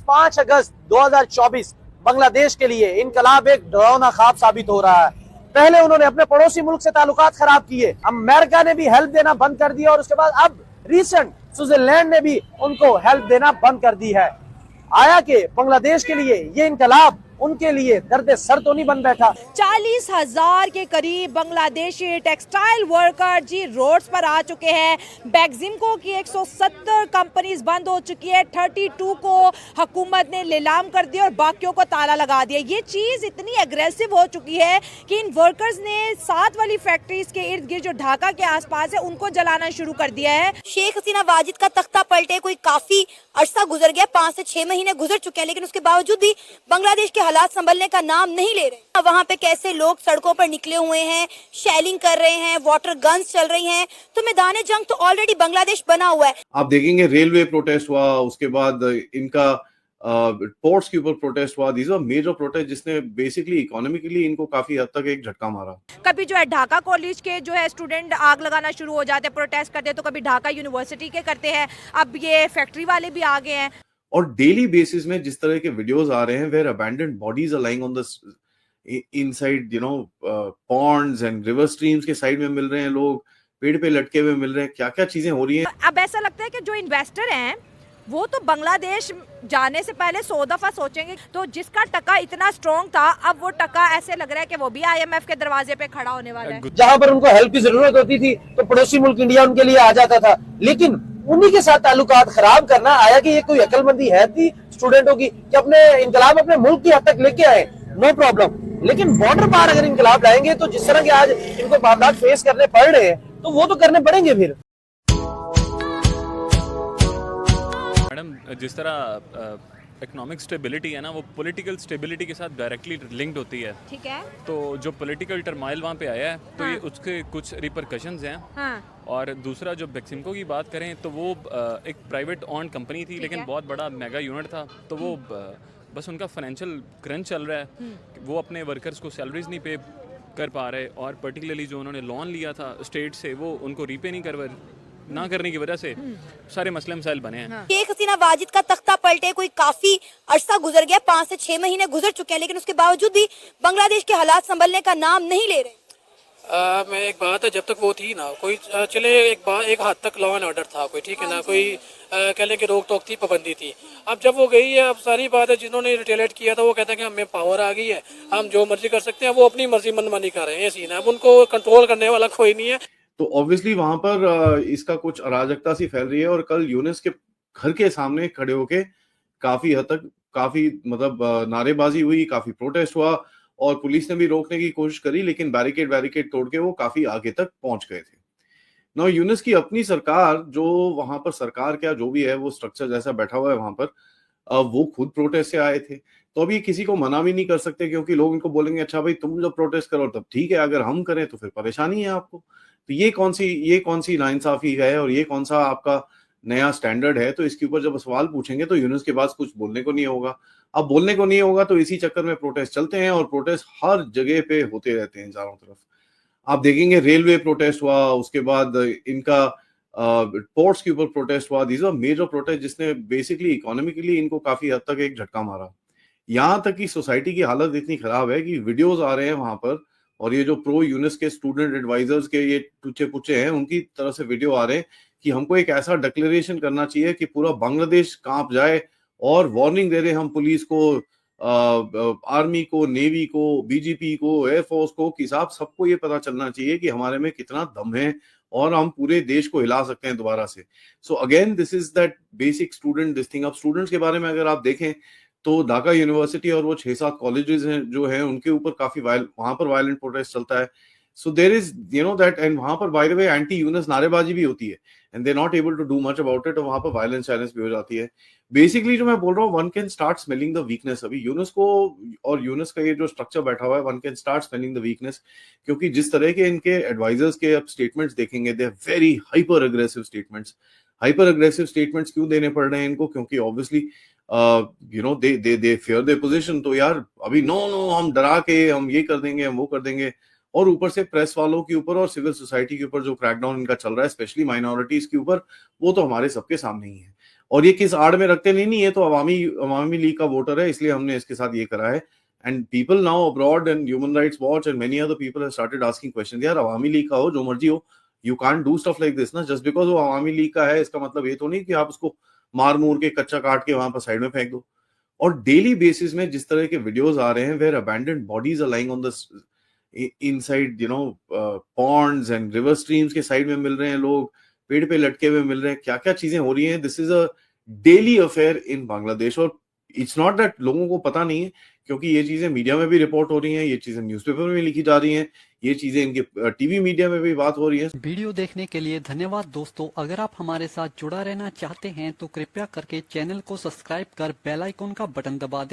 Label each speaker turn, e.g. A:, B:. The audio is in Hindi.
A: 5 अगस्त 2024 बांग्लादेश के लिए इनकलाब एक डरावना ख्वाब साबित हो रहा है। पहले उन्होंने अपने पड़ोसी मुल्क से ताल्लुकात खराब किए, अमेरिका ने भी हेल्प देना बंद कर दिया और उसके बाद अब रिसेंट स्विट्जरलैंड ने भी उनको हेल्प देना बंद कर दी है। आया कि बांग्लादेश के लिए ये इनकलाब उनके लिए दर्द सर तो नहीं बन बैठा।
B: 40,000 के करीब बांग्लादेशी टेक्सटाइल वर्कर जी रोड्स पर आ चुके हैं। बेक्सिमको की 170 कंपनीज बंद हो चुकी है, 32 को हुकूमत ने नीलाम कर दिया और बाकियों को ताला लगा दिया। ये चीज़ इतनी एग्रेसिव हो चुकी है कि इन वर्कर्स ने साथ वाली फैक्ट्रीज के इर्द गिर्द जो ढाका के आसपास है उनको जलाना शुरू कर दिया है।
C: शेख हसीना वाजिद का तख्ता पलटे कोई काफी अरसा गुजर गया, 5 से 6 महीने गुजर चुके हैं, लेकिन उसके बावजूद भी बांग्लादेश के हालात संभलने का नाम नहीं ले रहे। वहाँ पे कैसे लोग सड़कों पर निकले हुए हैं, शेलिंग कर रहे हैं, वाटर गन्स चल रही हैं, तो मैदान जंग तो ऑलरेडी बांग्लादेश बना हुआ है।
D: आप देखेंगे रेलवे प्रोटेस्ट हुआ, उसके बाद इनका पोर्ट्स के ऊपर प्रोटेस्ट हुआ। दीज आर मेजर प्रोटेस्ट जिसने बेसिकली इकोनॉमिकली इनको काफी हद तक एक झटका मारा।
B: कभी जो है ढाका कॉलेज के जो है स्टूडेंट आग लगाना शुरू हो जाते हैं, प्रोटेस्ट करते हैं, तो कभी ढाका यूनिवर्सिटी के करते हैं, अब ये फैक्ट्री वाले भी आ गए हैं।
D: और डेली बेसिस में जिस तरह के वीडियोस आ रहे हैं where abandoned bodies are lying on the inside ponds and river streams के साइड में मिल रहे हैं, लोग पेड़ पे लटके हुए मिल रहे हैं, क्या क्या चीजें हो रही हैं।
B: अब ऐसा लगता है कि जो इन्वेस्टर हैं वो तो बांग्लादेश जाने से पहले 100 दफा सोचेंगे। तो जिसका टका इतना स्ट्रॉन्ग था, अब वो टका ऐसे लग रहा है कि वो भी IMF के दरवाजे पे खड़ा होने वाला है।
A: जहां पर उनको हेल्प की जरूरत होती थी तो पड़ोसी मुल्क इंडिया उनके लिए आ जाता था, लेकिन उन्हीं के साथ ताल्लुकात खराब करना। आया कि ये कोई अकलमंदी है थी स्टूडेंटों की कि अपने इनकलाब अपने मुल्क की हद तक लेके आए, नो प्रॉब्लम, लेकिन बॉर्डर पार अगर इनकलाब लाएंगे तो जिस तरह के आज इनको वारदात फेस करने पड़ रहे हैं तो वो तो करने पड़ेंगे। फिर
E: मैडम, जिस तरह इकोनॉमिक स्टेबिलिटी है ना, वो पॉलिटिकल स्टेबिलिटी के साथ डायरेक्टली लिंक्ड होती है।
B: ठीक है।
E: तो जो पॉलिटिकल टर्माइल वहाँ पे आया है तो
B: हाँ।
E: ये उसके कुछ रिपरकशंस हैं।
B: हाँ।
E: और दूसरा जो बेक्सिमको की बात करें तो वो एक प्राइवेट ऑन कंपनी थी, लेकिन बहुत बड़ा मेगा यूनिट था। तो वो बस उनका फाइनेंशियल क्रंच चल रहा है, वो अपने वर्कर्स को सैलरीज नहीं पे कर पा रहे, और पर्टिकुलरली जो उन्होंने लोन लिया था स्टेट से वो उनको रीपे नहीं ना करने की वजह से सारे मसले मसाइल बने हैं।
C: शेख हसीना वाजिद का तख्ता पलटे कोई काफी अरसा गुजर गया, 5 से 6 महीने गुजर चुके हैं, लेकिन उसके बावजूद भी बांग्लादेश के हालात संभलने का नाम नहीं ले रहे।
F: मैं एक बात है, जब तक वो थी ना कोई चले एक हाथ तक लॉ एंड ऑर्डर था, कोई ठीक है ना, कोई कह लें कि रोक टोक थी, पाबंदी थी। अब जब वो गई है, अब सारी बात है, जिन्होंने रिटेलेट किया था वो कहते हैं कि हमें पावर आ गई है, हम जो मर्जी कर सकते हैं, वो अपनी मर्जी मनमानी कर रहे हैं। ये सीन है, अब उनको कंट्रोल करने वाला कोई नहीं है।
D: तो ऑब्वियसली वहां पर इसका कुछ अराजकता सी फैल रही है। और कल यूनिस के घर के सामने खड़े होके काफी हद तक नारेबाजी हुई, काफी प्रोटेस्ट हुआ, और पुलिस ने भी रोकने की कोशिश करी, लेकिन बैरिकेड तोड़ के वो काफी आगे तक पहुंच गए थे। नौ यूनिस की अपनी सरकार, जो वहां पर सरकार क्या जो भी है वो स्ट्रक्चर जैसा बैठा हुआ है वहां पर, वो खुद प्रोटेस्ट से आए थे। तो अभी किसी को मना भी नहीं कर सकते, क्योंकि लोग इनको बोलेंगे अच्छा भाई तुम जब प्रोटेस्ट करो तब ठीक है, अगर हम करें तो फिर परेशानी है आपको। तो ये कौन सी नाइंसाफी है और ये कौन सा आपका नया स्टैंडर्ड है। तो इसके ऊपर जब सवाल पूछेंगे तो यूनिस के पास कुछ बोलने को नहीं होगा। अब बोलने को नहीं होगा तो इसी चक्कर में प्रोटेस्ट चलते हैं, और प्रोटेस्ट हर जगह पे होते रहते हैं चारों तरफ। आप देखेंगे रेलवे प्रोटेस्ट हुआ, उसके बाद इनका पोर्ट्स के ऊपर प्रोटेस्ट हुआ। दीज आर मेजर प्रोटेस्ट जिसने बेसिकली इकोनॉमिकली इनको काफी हद तक एक झटका मारा। यहाँ तक कि सोसाइटी की हालत इतनी खराब है कि वीडियोस आ रहे हैं वहां पर, और ये जो प्रो यूनिस के स्टूडेंट एडवाइजर्स के ये टूचे पुचे हैं, उनकी तरफ से वीडियो आ रहे हैं कि हमको एक ऐसा डिक्लेरेशन करना चाहिए कि पूरा बांग्लादेश कांप जाए, और वार्निंग दे रहे हम पुलिस को, आर्मी को, नेवी को, बीजीपी को, एयरफोर्स को, कि साहब सबको ये पता चलना चाहिए कि हमारे में कितना दम है और हम पूरे देश को हिला सकते हैं दोबारा से। So again this is that basic student this thing. अब स्टूडेंट्स के बारे में अगर आप देखें तो ढाका यूनिवर्सिटी और वो 6-7 कॉलेजेस हैं जो हैं, उनके ऊपर काफी वहां पर वायलेंट प्रोटेस्ट चलता है। So there is that, and वहां पर by the way anti Yunus नारेबाजी भी होती है, and they not able to do much about it, और वहां पर वायलेंस भी हो जाती है। बेसिकली जो मैं बोल रहा हूँ, one can start smelling the weakness. अभी यूनिस को और यूनिस का ये जो स्ट्रक्चर बैठा हुआ है, one can start smelling the weakness, क्योंकि जिस तरह के इनके एडवाइजर्स के अब स्टेटमेंट्स देखेंगे, they are very hyper aggressive statements. Hyper aggressive statements क्यों देने पड़ रहे हैं इनको? क्योंकि obviously they fear their position. तो यार अभी नो हम डरा के हम ये कर देंगे, हम वो कर देंगे, और ऊपर से प्रेस वालों के ऊपर और सिविल सोसाइटी के ऊपर जो क्रैकडाउन इनका चल रहा है, स्पेशली माइनॉरिटीज के ऊपर, वो तो हमारे सबके सामने ही है। और ये किस आड़ में रखते नहीं, ये तो अवामी लीग का वोटर है, इसलिए हमने इसके साथ ये करा है। And people now abroad and human rights watch and many other people have started asking question, यार अवामी लीग का हो, जो मर्जी हो, you can't do stuff like this ना, जस्ट बिकॉज वो अवामी लीग का है इसका मतलब ये तो नहीं कि आप उसको मार मूर के कच्चा काट के वहां पर साइड में फेंक दो। और डेली बेसिस में जिस तरह के वीडियोस आ रहे हैं where abandoned bodies are lying on the inside ponds and river streams के साइड में मिल रहे हैं लोग, पेड़ पे लटके हुए मिल रहे हैं, क्या क्या चीजें हो रही हैं। This is a daily affair in Bangladesh. और इट्स नॉट दैट लोगों को पता नहीं है, क्योंकि ये चीजें मीडिया में भी रिपोर्ट हो रही हैं, ये चीजें न्यूज़पेपर में लिखी जा रही हैं, ये चीजें इनके टीवी मीडिया में भी बात हो रही है।
G: वीडियो देखने के लिए धन्यवाद दोस्तों। अगर आप हमारे साथ जुड़ा रहना चाहते हैं तो कृपया करके चैनल को सब्सक्राइब कर बेल आइकन का बटन दबा दें।